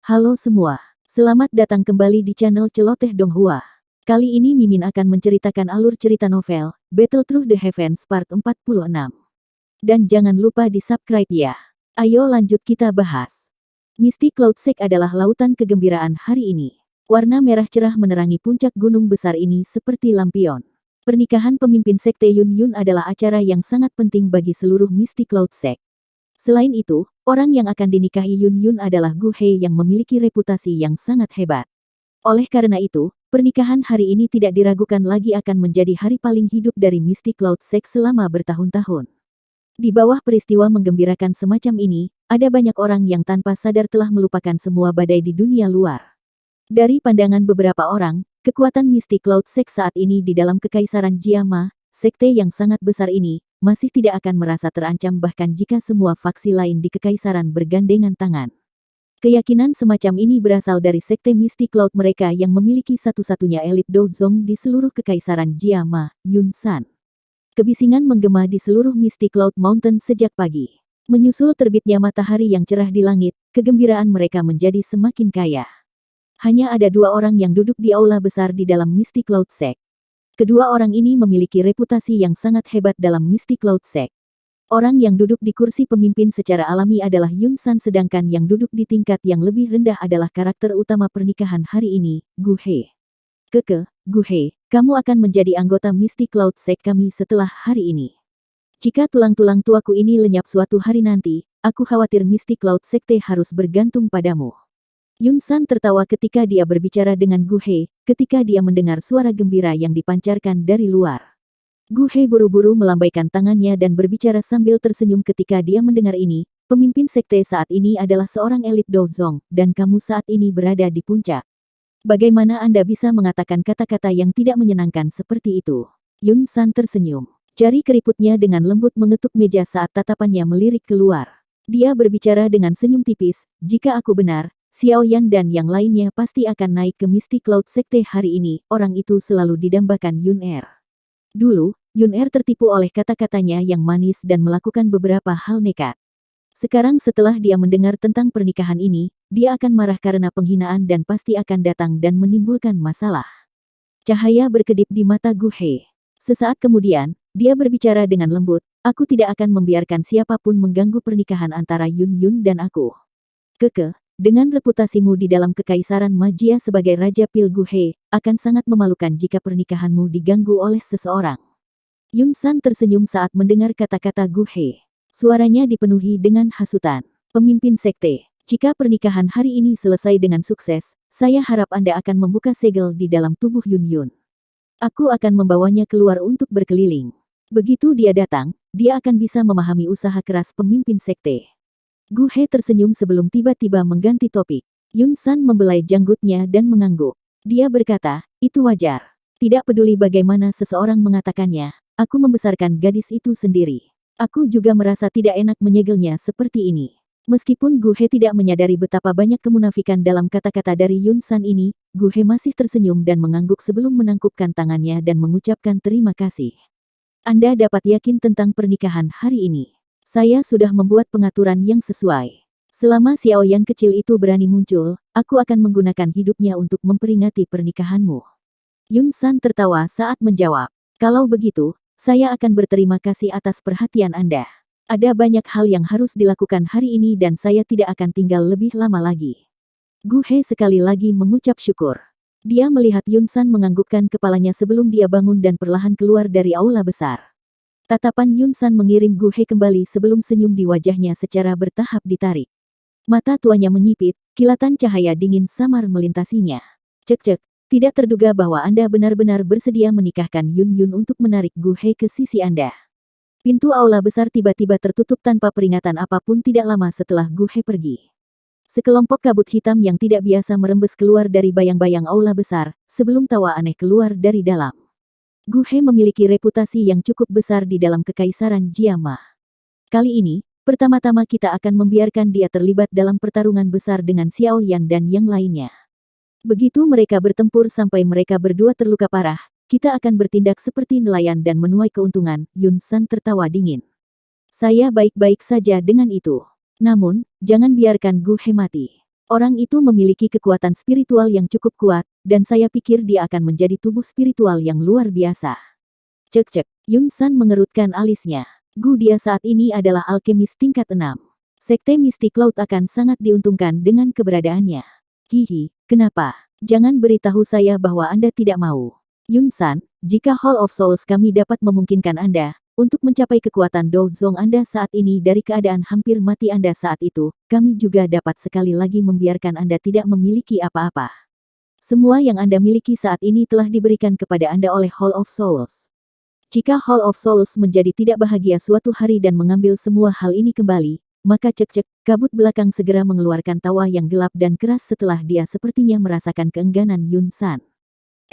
Halo semua, selamat datang kembali di channel Celoteh Donghua. Kali ini Mimin akan menceritakan alur cerita novel, Battle Through the Heavens Part 46. Dan jangan lupa di-subscribe ya. Ayo lanjut kita bahas. Misty Cloud Sek adalah lautan kegembiraan hari ini. Warna merah cerah menerangi puncak gunung besar ini seperti lampion. Pernikahan pemimpin sekte Yun Yun adalah acara yang sangat penting bagi seluruh Misty Cloud Sek. Selain itu, orang yang akan dinikahi Yun Yun adalah Gu He yang memiliki reputasi yang sangat hebat. Oleh karena itu, pernikahan hari ini tidak diragukan lagi akan menjadi hari paling hidup dari Misty Cloud Sek selama bertahun-tahun. Di bawah peristiwa menggembirakan semacam ini, ada banyak orang yang tanpa sadar telah melupakan semua badai di dunia luar. Dari pandangan beberapa orang, kekuatan Misty Cloud Sek saat ini di dalam Kekaisaran Jiama, sekte yang sangat besar ini, masih tidak akan merasa terancam bahkan jika semua faksi lain di Kekaisaran bergandengan tangan. Keyakinan semacam ini berasal dari sekte Misty Cloud mereka yang memiliki satu-satunya elit Dozong di seluruh Kekaisaran Jiama, Yun San. Kebisingan menggema di seluruh Misty Cloud Mountain sejak pagi. Menyusul terbitnya matahari yang cerah di langit, kegembiraan mereka menjadi semakin kaya. Hanya ada dua orang yang duduk di aula besar di dalam Misty Cloud Sek. Kedua orang ini memiliki reputasi yang sangat hebat dalam Misty Cloud Sek. Orang yang duduk di kursi pemimpin secara alami adalah Yun San sedangkan yang duduk di tingkat yang lebih rendah adalah karakter utama pernikahan hari ini, Gu He. Gu He, kamu akan menjadi anggota Misty Cloud Sek kami setelah hari ini. Jika tulang-tulang tuaku ini lenyap suatu hari nanti, aku khawatir Misty Cloud Sekte harus bergantung padamu. Yun San tertawa ketika dia berbicara dengan Gu He, ketika dia mendengar suara gembira yang dipancarkan dari luar. Gu He buru-buru melambaikan tangannya dan berbicara sambil tersenyum ketika dia mendengar ini, pemimpin sekte saat ini adalah seorang elit Dozong, dan kamu saat ini berada di puncak. Bagaimana Anda bisa mengatakan kata-kata yang tidak menyenangkan seperti itu? Yun San tersenyum. Jari keriputnya dengan lembut mengetuk meja saat tatapannya melirik keluar. Dia berbicara dengan senyum tipis, jika aku benar, Xiao Yan dan yang lainnya pasti akan naik ke Misty Cloud Sekte hari ini, orang itu selalu didambakan Yun Er. Dulu, Yun Er tertipu oleh kata-katanya yang manis dan melakukan beberapa hal nekat. Sekarang setelah dia mendengar tentang pernikahan ini, dia akan marah karena penghinaan dan pasti akan datang dan menimbulkan masalah. Cahaya berkedip di mata Gu He. Sesaat kemudian, dia berbicara dengan lembut, aku tidak akan membiarkan siapapun mengganggu pernikahan antara Yun Yun dan aku. Dengan reputasimu di dalam Kekaisaran Magia sebagai Raja Pil Gu He, akan sangat memalukan jika pernikahanmu diganggu oleh seseorang. Yun San tersenyum saat mendengar kata-kata Gu He. Suaranya dipenuhi dengan hasutan. Pemimpin sekte, jika pernikahan hari ini selesai dengan sukses, saya harap Anda akan membuka segel di dalam tubuh Yun Yun. Aku akan membawanya keluar untuk berkeliling. Begitu dia datang, dia akan bisa memahami usaha keras pemimpin sekte. Gu He tersenyum sebelum tiba-tiba mengganti topik. Yun San membelai janggutnya dan mengangguk. Dia berkata, itu wajar. Tidak peduli bagaimana seseorang mengatakannya, aku membesarkan gadis itu sendiri. Aku juga merasa tidak enak menyegelnya seperti ini. Meskipun Gu He tidak menyadari betapa banyak kemunafikan dalam kata-kata dari Yun San ini, Gu He masih tersenyum dan mengangguk sebelum menangkupkan tangannya dan mengucapkan terima kasih. Anda dapat yakin tentang pernikahan hari ini. Saya sudah membuat pengaturan yang sesuai. Selama Xiao Yan kecil itu berani muncul, aku akan menggunakan hidupnya untuk memperingati pernikahanmu. Yun San tertawa saat menjawab. Kalau begitu, saya akan berterima kasih atas perhatian Anda. Ada banyak hal yang harus dilakukan hari ini dan saya tidak akan tinggal lebih lama lagi. Gu He sekali lagi mengucap syukur. Dia melihat Yun San menganggukkan kepalanya sebelum dia bangun dan perlahan keluar dari aula besar. Tatapan Yun San mengirim Gu He kembali sebelum senyum di wajahnya secara bertahap ditarik. Mata tuanya menyipit, kilatan cahaya dingin samar melintasinya. Cek, tidak terduga bahwa Anda benar-benar bersedia menikahkan Yun Yun untuk menarik Gu He ke sisi Anda. Pintu aula besar tiba-tiba tertutup tanpa peringatan apapun tidak lama setelah Gu He pergi. Sekelompok kabut hitam yang tidak biasa merembes keluar dari bayang-bayang aula besar, sebelum tawa aneh keluar dari dalam. Gu He memiliki reputasi yang cukup besar di dalam Kekaisaran Jiama. Kali ini, pertama-tama kita akan membiarkan dia terlibat dalam pertarungan besar dengan Xiao Yan dan yang lainnya. Begitu mereka bertempur sampai mereka berdua terluka parah, kita akan bertindak seperti nelayan dan menuai keuntungan, Yun San tertawa dingin. Saya baik-baik saja dengan itu. Namun, jangan biarkan Gu He mati. Orang itu memiliki kekuatan spiritual yang cukup kuat, dan saya pikir dia akan menjadi tubuh spiritual yang luar biasa. Cek-cek, Yun San mengerutkan alisnya. Dia saat ini adalah alkemis tingkat 6. Sekte Misty Cloud akan sangat diuntungkan dengan keberadaannya. Hihi, kenapa? Jangan beritahu saya bahwa Anda tidak mau. Yun San, jika Hall of Souls kami dapat memungkinkan Anda untuk mencapai kekuatan Douzong Anda saat ini dari keadaan hampir mati Anda saat itu, kami juga dapat sekali lagi membiarkan Anda tidak memiliki apa-apa. Semua yang Anda miliki saat ini telah diberikan kepada Anda oleh Hall of Souls. Jika Hall of Souls menjadi tidak bahagia suatu hari dan mengambil semua hal ini kembali, maka cek-cek, kabut belakang segera mengeluarkan tawa yang gelap dan keras setelah dia sepertinya merasakan keengganan Yun San.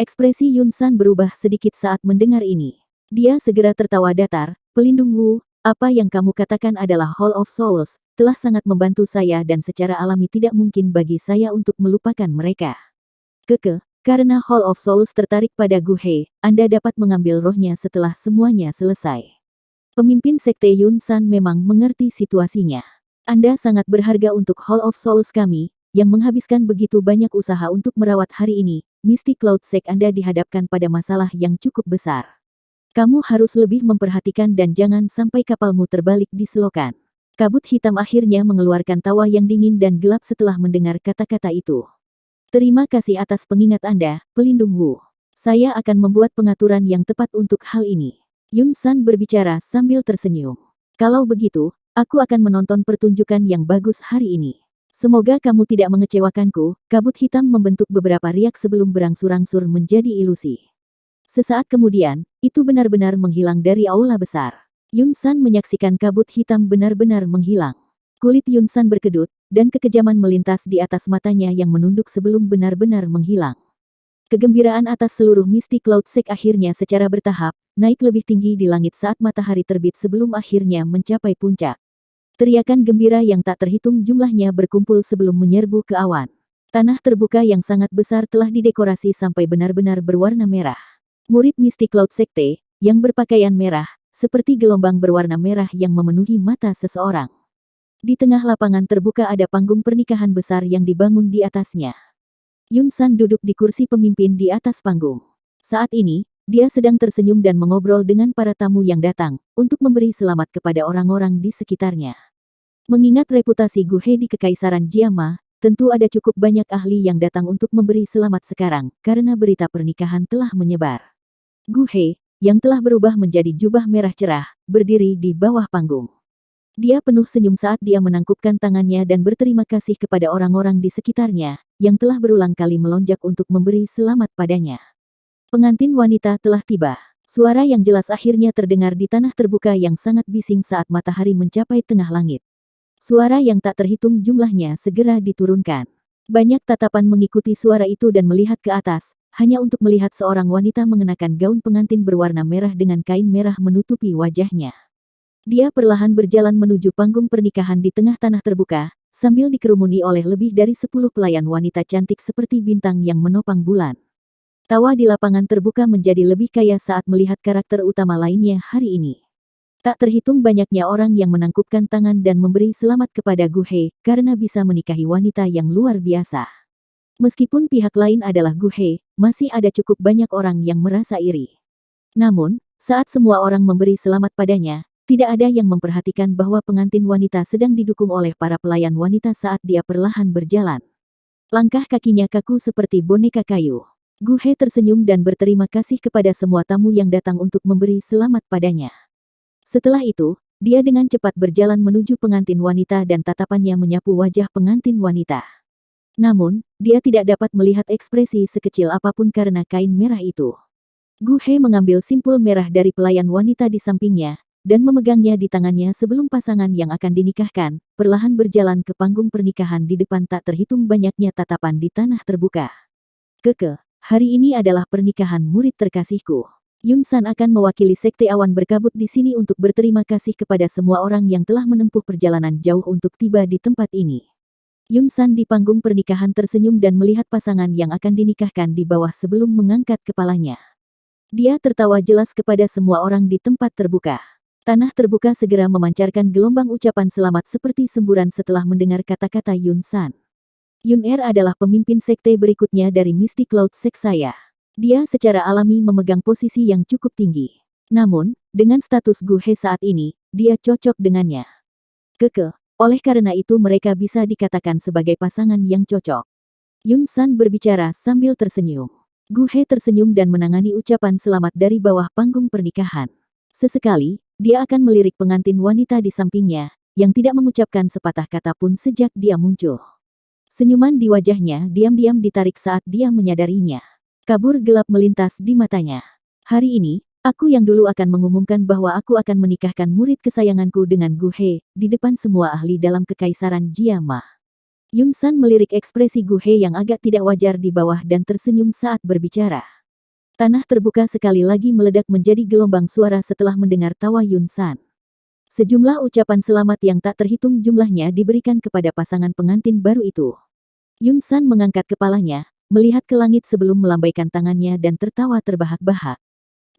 Ekspresi Yun San berubah sedikit saat mendengar ini. Dia segera tertawa datar, pelindung Wu, apa yang kamu katakan adalah Hall of Souls, telah sangat membantu saya dan secara alami tidak mungkin bagi saya untuk melupakan mereka. Karena Hall of Souls tertarik pada Gu He, Anda dapat mengambil rohnya setelah semuanya selesai. Pemimpin Sekte Yun San memang mengerti situasinya. Anda sangat berharga untuk Hall of Souls kami, yang menghabiskan begitu banyak usaha untuk merawat hari ini. Misty Cloud Sect Anda dihadapkan pada masalah yang cukup besar. Kamu harus lebih memperhatikan dan jangan sampai kapalmu terbalik di selokan. Kabut hitam akhirnya mengeluarkan tawa yang dingin dan gelap setelah mendengar kata-kata itu. Terima kasih atas pengingat Anda, pelindung Wu. Saya akan membuat pengaturan yang tepat untuk hal ini. Yun San berbicara sambil tersenyum. Kalau begitu, aku akan menonton pertunjukan yang bagus hari ini. Semoga kamu tidak mengecewakanku. Kabut hitam membentuk beberapa riak sebelum berangsur-angsur menjadi ilusi. Sesaat kemudian, itu benar-benar menghilang dari aula besar. Yun San menyaksikan kabut hitam benar-benar menghilang. Kulit Yun San berkedut, dan kekejaman melintas di atas matanya yang menunduk sebelum benar-benar menghilang. Kegembiraan atas seluruh Misty Cloud Sect akhirnya secara bertahap, naik lebih tinggi di langit saat matahari terbit sebelum akhirnya mencapai puncak. Teriakan gembira yang tak terhitung jumlahnya berkumpul sebelum menyerbu ke awan. Tanah terbuka yang sangat besar telah didekorasi sampai benar-benar berwarna merah. Murid Misty Cloud Sekte, yang berpakaian merah, seperti gelombang berwarna merah yang memenuhi mata seseorang. Di tengah lapangan terbuka ada panggung pernikahan besar yang dibangun di atasnya. Yun San duduk di kursi pemimpin di atas panggung. Saat ini, dia sedang tersenyum dan mengobrol dengan para tamu yang datang, untuk memberi selamat kepada orang-orang di sekitarnya. Mengingat reputasi Gu He di Kekaisaran Jiama, tentu ada cukup banyak ahli yang datang untuk memberi selamat sekarang, karena berita pernikahan telah menyebar. Gu He, yang telah berubah menjadi jubah merah cerah, berdiri di bawah panggung. Dia penuh senyum saat dia menangkupkan tangannya dan berterima kasih kepada orang-orang di sekitarnya, yang telah berulang kali melonjak untuk memberi selamat padanya. Pengantin wanita telah tiba. Suara yang jelas akhirnya terdengar di tanah terbuka yang sangat bising saat matahari mencapai tengah langit. Suara yang tak terhitung jumlahnya segera diturunkan. Banyak tatapan mengikuti suara itu dan melihat ke atas, hanya untuk melihat seorang wanita mengenakan gaun pengantin berwarna merah dengan kain merah menutupi wajahnya. Dia perlahan berjalan menuju panggung pernikahan di tengah tanah terbuka, sambil dikerumuni oleh lebih dari 10 pelayan wanita cantik seperti bintang yang menopang bulan. Tawa di lapangan terbuka menjadi lebih kaya saat melihat karakter utama lainnya hari ini. Tak terhitung banyaknya orang yang menangkupkan tangan dan memberi selamat kepada Gu He, karena bisa menikahi wanita yang luar biasa. Meskipun pihak lain adalah Gu He, masih ada cukup banyak orang yang merasa iri. Namun, saat semua orang memberi selamat padanya, tidak ada yang memperhatikan bahwa pengantin wanita sedang didukung oleh para pelayan wanita saat dia perlahan berjalan. Langkah kakinya kaku seperti boneka kayu. Gu He tersenyum dan berterima kasih kepada semua tamu yang datang untuk memberi selamat padanya. Setelah itu, dia dengan cepat berjalan menuju pengantin wanita dan tatapannya menyapu wajah pengantin wanita. Namun, dia tidak dapat melihat ekspresi sekecil apapun karena kain merah itu. Gu He mengambil simpul merah dari pelayan wanita di sampingnya, dan memegangnya di tangannya sebelum pasangan yang akan dinikahkan, perlahan berjalan ke panggung pernikahan di depan tak terhitung banyaknya tatapan di tanah terbuka. Hari ini adalah pernikahan murid terkasihku. Yun San akan mewakili Sekte Awan Berkabut di sini untuk berterima kasih kepada semua orang yang telah menempuh perjalanan jauh untuk tiba di tempat ini. Yun San di panggung pernikahan tersenyum dan melihat pasangan yang akan dinikahkan di bawah sebelum mengangkat kepalanya. Dia tertawa jelas kepada semua orang di tempat terbuka. Tanah terbuka segera memancarkan gelombang ucapan selamat seperti semburan setelah mendengar kata-kata Yun San. Yun Er adalah pemimpin sekte berikutnya dari Mystic Cloud Sect saya. Dia secara alami memegang posisi yang cukup tinggi. Namun, dengan status Gu He saat ini, dia cocok dengannya. Oleh karena itu mereka bisa dikatakan sebagai pasangan yang cocok. Yun San berbicara sambil tersenyum. Gu He tersenyum dan menangani ucapan selamat dari bawah panggung pernikahan. Sesekali, dia akan melirik pengantin wanita di sampingnya, yang tidak mengucapkan sepatah kata pun sejak dia muncul. Senyuman di wajahnya diam-diam ditarik saat dia menyadarinya. Kabur gelap melintas di matanya. Hari ini, aku yang dulu akan mengumumkan bahwa aku akan menikahkan murid kesayanganku dengan Gu He, di depan semua ahli dalam kekaisaran Jiama. Yun San melirik ekspresi Gu He yang agak tidak wajar di bawah dan tersenyum saat berbicara. Tanah terbuka sekali lagi meledak menjadi gelombang suara setelah mendengar tawa Yun San. Sejumlah ucapan selamat yang tak terhitung jumlahnya diberikan kepada pasangan pengantin baru itu. Yun San mengangkat kepalanya, melihat ke langit sebelum melambaikan tangannya dan tertawa terbahak-bahak.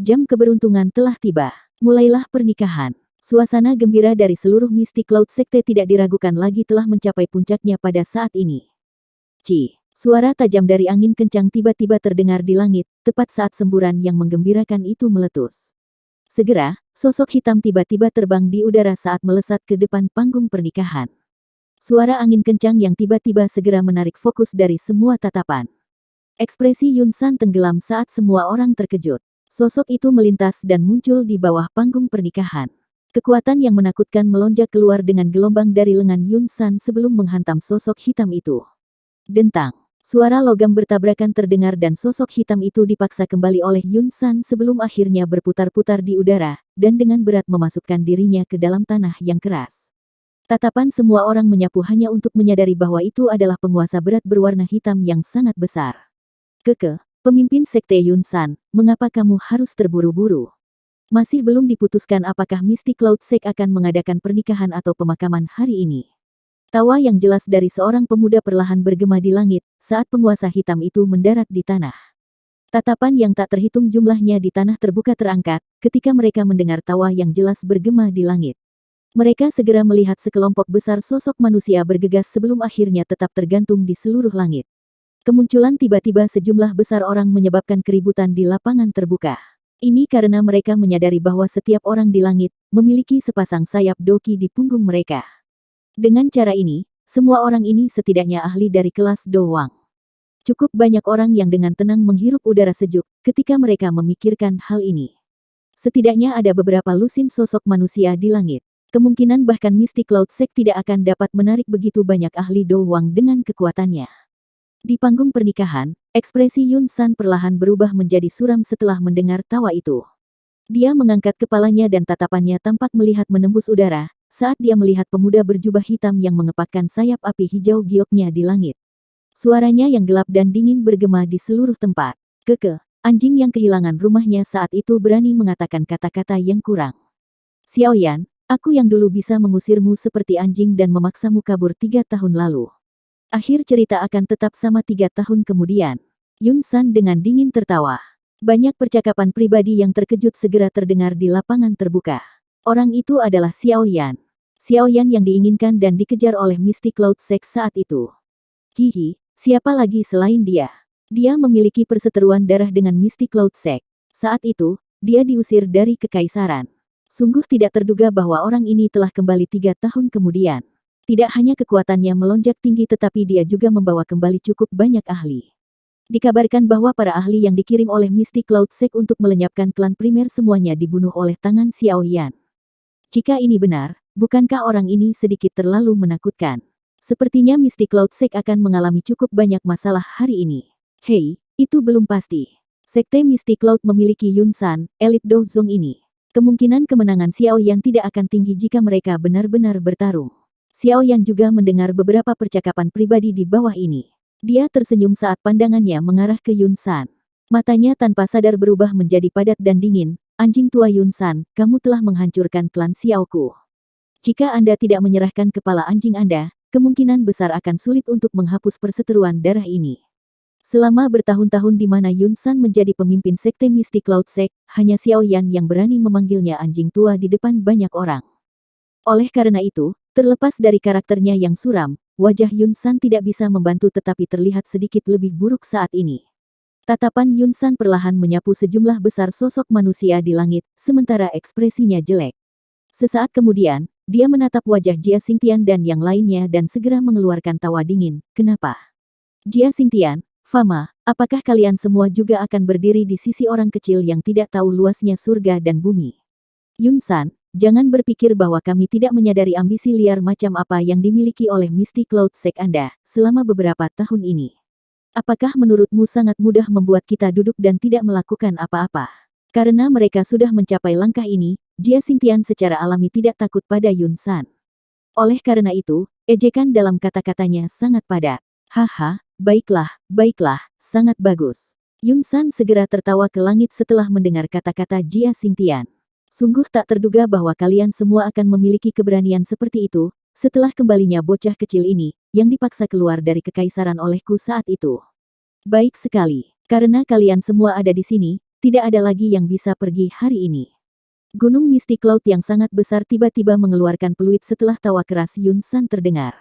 Jam keberuntungan telah tiba. Mulailah pernikahan. Suasana gembira dari seluruh Mystic Cloud Sekte tidak diragukan lagi telah mencapai puncaknya pada saat ini. Suara tajam dari angin kencang tiba-tiba terdengar di langit, tepat saat semburan yang menggembirakan itu meletus. Segera, sosok hitam tiba-tiba terbang di udara saat melesat ke depan panggung pernikahan. Suara angin kencang yang tiba-tiba segera menarik fokus dari semua tatapan. Ekspresi Yun San tenggelam saat semua orang terkejut. Sosok itu melintas dan muncul di bawah panggung pernikahan. Kekuatan yang menakutkan melonjak keluar dengan gelombang dari lengan Yun San sebelum menghantam sosok hitam itu. Dentang. Suara logam bertabrakan terdengar dan sosok hitam itu dipaksa kembali oleh Yun San sebelum akhirnya berputar-putar di udara, dan dengan berat memasukkan dirinya ke dalam tanah yang keras. Tatapan semua orang menyapu hanya untuk menyadari bahwa itu adalah penguasa berat berwarna hitam yang sangat besar. Pemimpin Sekte Yun San, mengapa kamu harus terburu-buru? Masih belum diputuskan apakah Mystic Cloud Sect akan mengadakan pernikahan atau pemakaman hari ini. Tawa yang jelas dari seorang pemuda perlahan bergema di langit, saat penguasa hitam itu mendarat di tanah. Tatapan yang tak terhitung jumlahnya di tanah terbuka terangkat, ketika mereka mendengar tawa yang jelas bergema di langit. Mereka segera melihat sekelompok besar sosok manusia bergegas sebelum akhirnya tetap tergantung di seluruh langit. Kemunculan tiba-tiba sejumlah besar orang menyebabkan keributan di lapangan terbuka. Ini karena mereka menyadari bahwa setiap orang di langit memiliki sepasang sayap doki di punggung mereka. Dengan cara ini, semua orang ini setidaknya ahli dari kelas Do Wang. Cukup banyak orang yang dengan tenang menghirup udara sejuk ketika mereka memikirkan hal ini. Setidaknya ada beberapa lusin sosok manusia di langit. Kemungkinan bahkan Mystic Cloud Sect tidak akan dapat menarik begitu banyak ahli Do Wang dengan kekuatannya. Di panggung pernikahan, ekspresi Yun San perlahan berubah menjadi suram setelah mendengar tawa itu. Dia mengangkat kepalanya dan tatapannya tampak melihat menembus udara, saat dia melihat pemuda berjubah hitam yang mengepakkan sayap api hijau gioknya di langit. Suaranya yang gelap dan dingin bergema di seluruh tempat. Anjing yang kehilangan rumahnya saat itu berani mengatakan kata-kata yang kurang. Xiaoyan, aku yang dulu bisa mengusirmu seperti anjing dan memaksamu kabur 3 tahun lalu. Akhir cerita akan tetap sama 3 tahun kemudian. Yun San dengan dingin tertawa. Banyak percakapan pribadi yang terkejut segera terdengar di lapangan terbuka. Orang itu adalah Xiaoyan. Xiaoyan yang diinginkan dan dikejar oleh Mystic Cloud Sect saat itu. Hihi, siapa lagi selain dia? Dia memiliki perseteruan darah dengan Mystic Cloud Sect. Saat itu, dia diusir dari kekaisaran. Sungguh tidak terduga bahwa orang ini telah kembali 3 tahun kemudian. Tidak hanya kekuatannya melonjak tinggi tetapi dia juga membawa kembali cukup banyak ahli. Dikabarkan bahwa para ahli yang dikirim oleh Mystic Cloud Sect untuk melenyapkan klan primer semuanya dibunuh oleh tangan Xiaoyan. Jika ini benar, bukankah orang ini sedikit terlalu menakutkan? Sepertinya Mystic Cloud Sect akan mengalami cukup banyak masalah hari ini. Hei, itu belum pasti. Sekte Mystic Cloud memiliki Yun San, elit Do Zong ini. Kemungkinan kemenangan Xiaoyan tidak akan tinggi jika mereka benar-benar bertarung. Xiaoyan juga mendengar beberapa percakapan pribadi di bawah ini. Dia tersenyum saat pandangannya mengarah ke Yun San. Matanya tanpa sadar berubah menjadi padat dan dingin. Anjing tua Yun San, kamu telah menghancurkan klan Xiaoku. Jika Anda tidak menyerahkan kepala anjing Anda, kemungkinan besar akan sulit untuk menghapus perseteruan darah ini. Selama bertahun-tahun di mana Yun San menjadi pemimpin Sekte Mystic Cloud Sect, hanya Xiaoyan yang berani memanggilnya anjing tua di depan banyak orang. Oleh karena itu, Terlepas dari karakternya yang suram, wajah Yun San tidak bisa membantu tetapi terlihat sedikit lebih buruk saat ini. Tatapan Yun San perlahan menyapu sejumlah besar sosok manusia di langit, sementara ekspresinya jelek. Sesaat kemudian, dia menatap wajah Jia Xingtian dan yang lainnya dan segera mengeluarkan tawa dingin. Kenapa? Jia Xingtian, Fama, apakah kalian semua juga akan berdiri di sisi orang kecil yang tidak tahu luasnya surga dan bumi? Yun San, jangan berpikir bahwa kami tidak menyadari ambisi liar macam apa yang dimiliki oleh Misty Cloud Sect Anda selama beberapa tahun ini. Apakah menurutmu sangat mudah membuat kita duduk dan tidak melakukan apa-apa? Karena mereka sudah mencapai langkah ini, Jia Xingtian secara alami tidak takut pada Yun San. Oleh karena itu, ejekan dalam kata-katanya sangat padat. Haha, baiklah, baiklah, sangat bagus. Yun San segera tertawa ke langit setelah mendengar kata-kata Jia Xingtian. Sungguh tak terduga bahwa kalian semua akan memiliki keberanian seperti itu, setelah kembalinya bocah kecil ini, yang dipaksa keluar dari kekaisaran olehku saat itu. Baik sekali, karena kalian semua ada di sini, tidak ada lagi yang bisa pergi hari ini. Gunung Misty Cloud yang sangat besar tiba-tiba mengeluarkan peluit setelah tawa keras Yun San terdengar.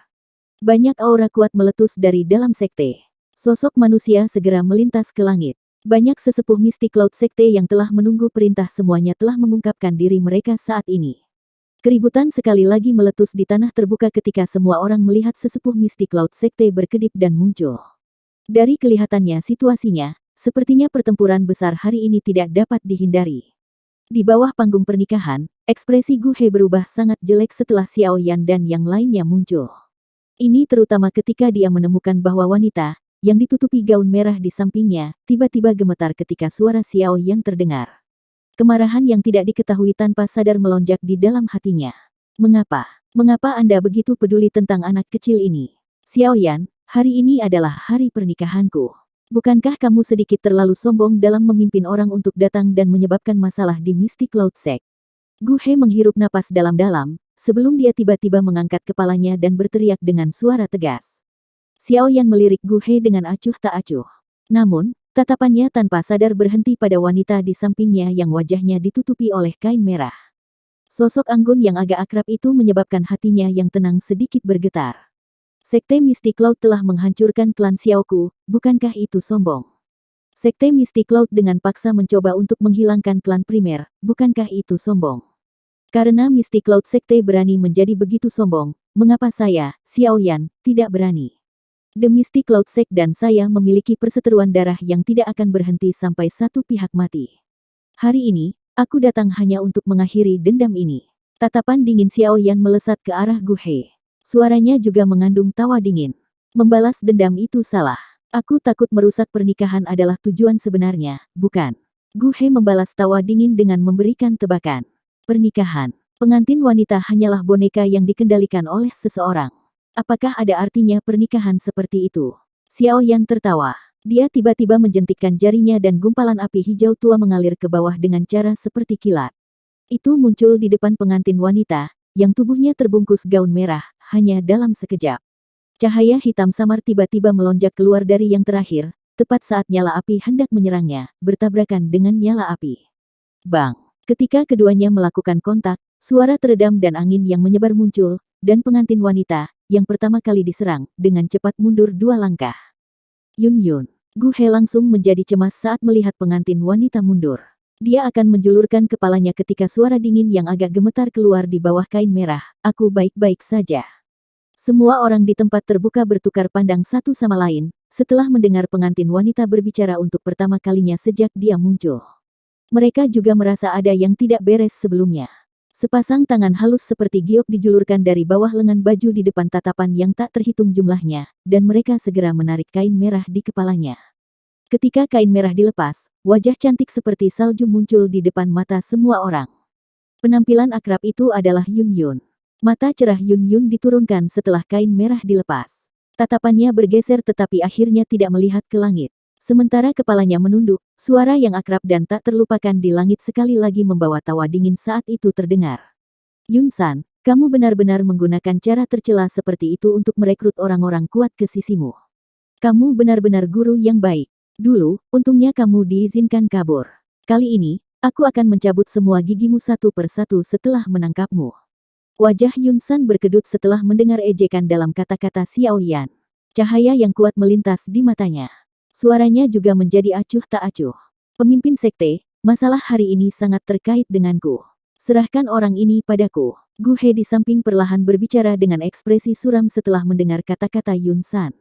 Banyak aura kuat meletus dari dalam sekte. Sosok manusia segera melintas ke langit. Banyak sesepuh Misty Cloud Sekte yang telah menunggu perintah semuanya telah mengungkapkan diri mereka saat ini. Keributan sekali lagi meletus di tanah terbuka ketika semua orang melihat sesepuh Misty Cloud Sekte berkedip dan muncul. Dari kelihatannya situasinya, sepertinya pertempuran besar hari ini tidak dapat dihindari. Di bawah panggung pernikahan, ekspresi Gu He berubah sangat jelek setelah Xiao Yan dan yang lainnya muncul. Ini terutama ketika dia menemukan bahwa wanita, yang ditutupi gaun merah di sampingnya, tiba-tiba gemetar ketika suara Xiao Yan terdengar. Kemarahan yang tidak diketahui tanpa sadar melonjak di dalam hatinya. Mengapa? Mengapa Anda begitu peduli tentang anak kecil ini? Xiao Yan, hari ini adalah hari pernikahanku. Bukankah kamu sedikit terlalu sombong dalam memimpin orang untuk datang dan menyebabkan masalah di Misty Cloud Sect? Gu He menghirup napas dalam-dalam, sebelum dia tiba-tiba mengangkat kepalanya dan berteriak dengan suara tegas. Xiao Yan melirik Gu He dengan acuh tak acuh. Namun, tatapannya tanpa sadar berhenti pada wanita di sampingnya yang wajahnya ditutupi oleh kain merah. Sosok anggun yang agak akrab itu menyebabkan hatinya yang tenang sedikit bergetar. Sekte Misty Cloud telah menghancurkan klan Xiaoku, bukankah itu sombong? Sekte Misty Cloud dengan paksa mencoba untuk menghilangkan klan primer, bukankah itu sombong? Karena Misty Cloud Sekte berani menjadi begitu sombong, mengapa saya, Xiao Yan, tidak berani? The Misty Cloud Sect dan saya memiliki perseteruan darah yang tidak akan berhenti sampai satu pihak mati. Hari ini, aku datang hanya untuk mengakhiri dendam ini. Tatapan dingin Xiao Yan melesat ke arah Gu He. Suaranya juga mengandung tawa dingin. Membalas dendam itu salah. Aku takut merusak pernikahan adalah tujuan sebenarnya, bukan? Gu He membalas tawa dingin dengan memberikan tebakan. Pernikahan. Pengantin wanita hanyalah boneka yang dikendalikan oleh seseorang. Apakah ada artinya pernikahan seperti itu? Xiao Yan tertawa. Dia tiba-tiba menjentikkan jarinya dan gumpalan api hijau tua mengalir ke bawah dengan cara seperti kilat. Itu muncul di depan pengantin wanita, yang tubuhnya terbungkus gaun merah, hanya dalam sekejap. Cahaya hitam samar tiba-tiba melonjak keluar dari yang terakhir, tepat saat nyala api hendak menyerangnya, bertabrakan dengan nyala api. Bang! Ketika keduanya melakukan kontak, suara teredam dan angin yang menyebar muncul, dan pengantin wanita, yang pertama kali diserang, dengan cepat mundur 2 langkah. Yun. Gu He langsung menjadi cemas saat melihat pengantin wanita mundur. Dia akan menjulurkan kepalanya ketika suara dingin yang agak gemetar keluar di bawah kain merah. Aku baik-baik saja. Semua orang di tempat terbuka bertukar pandang satu sama lain, setelah mendengar pengantin wanita berbicara untuk pertama kalinya sejak dia muncul. Mereka juga merasa ada yang tidak beres sebelumnya. Sepasang tangan halus seperti giok dijulurkan dari bawah lengan baju di depan tatapan yang tak terhitung jumlahnya, dan mereka segera menarik kain merah di kepalanya. Ketika kain merah dilepas, wajah cantik seperti salju muncul di depan mata semua orang. Penampilan akrab itu adalah Yun. Mata cerah Yun diturunkan setelah kain merah dilepas. Tatapannya bergeser tetapi akhirnya tidak melihat ke langit. Sementara kepalanya menunduk, suara yang akrab dan tak terlupakan di langit sekali lagi membawa tawa dingin saat itu terdengar. Yun San, kamu benar-benar menggunakan cara tercela seperti itu untuk merekrut orang-orang kuat ke sisimu. Kamu benar-benar guru yang baik. Dulu, untungnya kamu diizinkan kabur. Kali ini, aku akan mencabut semua gigimu satu per satu setelah menangkapmu. Wajah Yun San berkedut setelah mendengar ejekan dalam kata-kata Xiao Yan. Cahaya yang kuat melintas di matanya. Suaranya juga menjadi acuh tak acuh. Pemimpin sekte, masalah hari ini sangat terkait denganku. Serahkan orang ini padaku. Gu He di samping perlahan berbicara dengan ekspresi suram setelah mendengar kata-kata Yun San.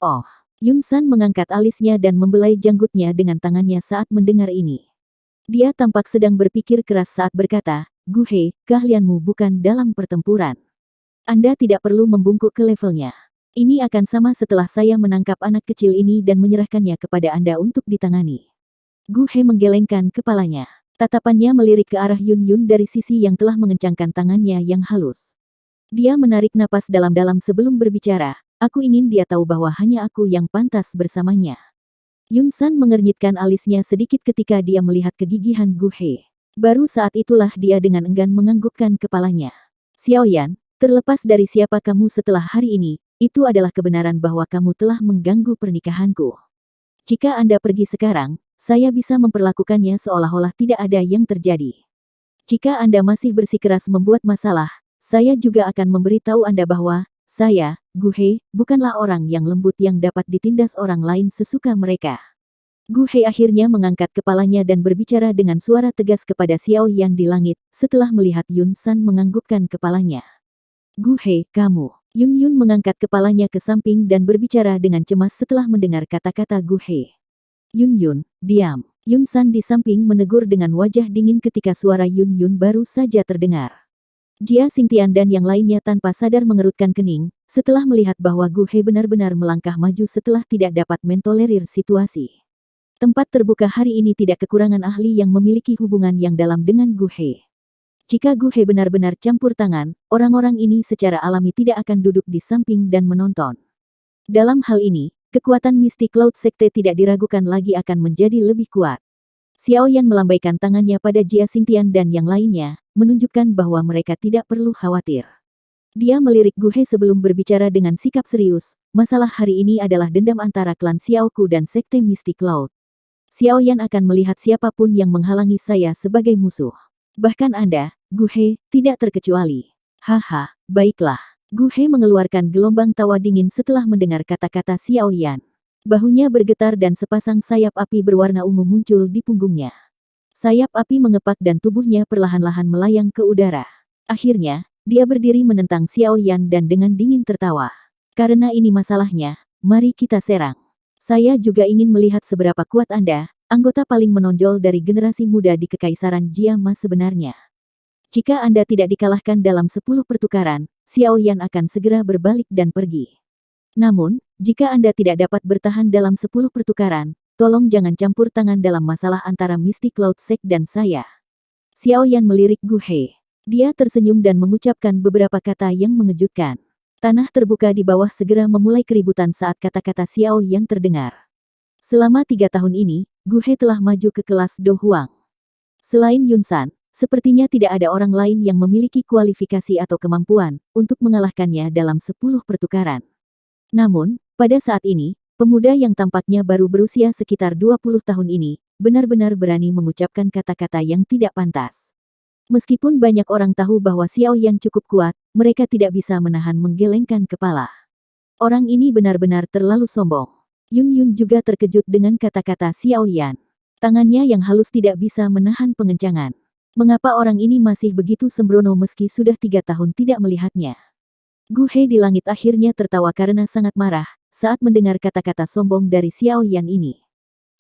Oh, Yun San mengangkat alisnya dan membelai janggutnya dengan tangannya saat mendengar ini. Dia tampak sedang berpikir keras saat berkata, Gu He, keahlianmu bukan dalam pertempuran. Anda tidak perlu membungkuk ke levelnya. Ini akan sama setelah saya menangkap anak kecil ini dan menyerahkannya kepada Anda untuk ditangani. Gu He menggelengkan kepalanya. Tatapannya melirik ke arah Yun Yun dari sisi yang telah mengencangkan tangannya yang halus. Dia menarik napas dalam-dalam sebelum berbicara. Aku ingin dia tahu bahwa hanya aku yang pantas bersamanya. Yun San mengernyitkan alisnya sedikit ketika dia melihat kegigihan Gu He. Baru saat itulah dia dengan enggan menganggukkan kepalanya. Xiao Yan, terlepas dari siapa kamu setelah hari ini, itu adalah kebenaran bahwa kamu telah mengganggu pernikahanku. Jika Anda pergi sekarang, saya bisa memperlakukannya seolah-olah tidak ada yang terjadi. Jika Anda masih bersikeras membuat masalah, saya juga akan memberitahu Anda bahwa, saya, Gu He, bukanlah orang yang lembut yang dapat ditindas orang lain sesuka mereka. Gu He akhirnya mengangkat kepalanya dan berbicara dengan suara tegas kepada Xiao Yan di langit, setelah melihat Yun San menganggukkan kepalanya. Gu He, kamu. Yun Yun mengangkat kepalanya ke samping dan berbicara dengan cemas setelah mendengar kata-kata Gu He. Yun Yun, diam. Yun San di samping menegur dengan wajah dingin ketika suara Yun Yun baru saja terdengar. Jia Xingtian dan yang lainnya tanpa sadar mengerutkan kening, setelah melihat bahwa Gu He benar-benar melangkah maju setelah tidak dapat mentolerir situasi. Tempat terbuka hari ini tidak kekurangan ahli yang memiliki hubungan yang dalam dengan Gu He. Jika Gu He benar-benar campur tangan, orang-orang ini secara alami tidak akan duduk di samping dan menonton. Dalam hal ini, kekuatan mistik Cloud Sekte tidak diragukan lagi akan menjadi lebih kuat. Xiao Yan melambaikan tangannya pada Jia Xingtian dan yang lainnya, menunjukkan bahwa mereka tidak perlu khawatir. Dia melirik Gu He sebelum berbicara dengan sikap serius, masalah hari ini adalah dendam antara klan Xiaoku dan Sekte Mistik Cloud. Xiao Yan akan melihat siapapun yang menghalangi saya sebagai musuh. Bahkan Anda, Gu He, tidak terkecuali. Haha, baiklah. Gu He mengeluarkan gelombang tawa dingin setelah mendengar kata-kata Xiao Yan. Bahunya bergetar dan sepasang sayap api berwarna ungu muncul di punggungnya. Sayap api mengepak dan tubuhnya perlahan-lahan melayang ke udara. Akhirnya, dia berdiri menentang Xiao Yan dan dengan dingin tertawa. Karena ini masalahnya, mari kita serang. Saya juga ingin melihat seberapa kuat Anda, anggota paling menonjol dari generasi muda di Kekaisaran Jia Ma sebenarnya. Jika Anda tidak dikalahkan dalam 10 pertukaran, Xiao Yan akan segera berbalik dan pergi. Namun, jika Anda tidak dapat bertahan dalam 10 pertukaran, tolong jangan campur tangan dalam masalah antara Mystic Cloud Sect dan saya. Xiao Yan melirik Gu He. Dia tersenyum dan mengucapkan beberapa kata yang mengejutkan. Tanah terbuka di bawah segera memulai keributan saat kata-kata Xiao Yan terdengar. Selama 3 tahun ini, Gu He telah maju ke kelas Do Huang. Selain Yun San, sepertinya tidak ada orang lain yang memiliki kualifikasi atau kemampuan untuk mengalahkannya dalam 10 pertukaran. Namun, pada saat ini, pemuda yang tampaknya baru berusia sekitar 20 tahun ini, benar-benar berani mengucapkan kata-kata yang tidak pantas. Meskipun banyak orang tahu bahwa Xiao Yan cukup kuat, mereka tidak bisa menahan menggelengkan kepala. Orang ini benar-benar terlalu sombong. Yun Yun juga terkejut dengan kata-kata Xiao Yan. Tangannya yang halus tidak bisa menahan pengencangan. Mengapa orang ini masih begitu sembrono meski sudah 3 tahun tidak melihatnya? Gu He di langit akhirnya tertawa karena sangat marah saat mendengar kata-kata sombong dari Xiao Yan ini.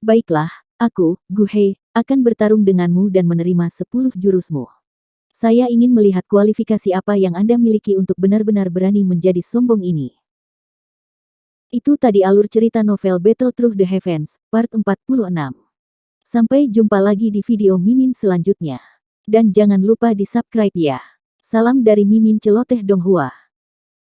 Baiklah, aku, Gu He, akan bertarung denganmu dan menerima 10 jurusmu. Saya ingin melihat kualifikasi apa yang Anda miliki untuk benar-benar berani menjadi sombong ini. Itu tadi alur cerita novel Battle Through the Heavens, part 46. Sampai jumpa lagi di video Mimin selanjutnya. Dan jangan lupa di subscribe ya. Salam dari Mimin Celoteh Donghua.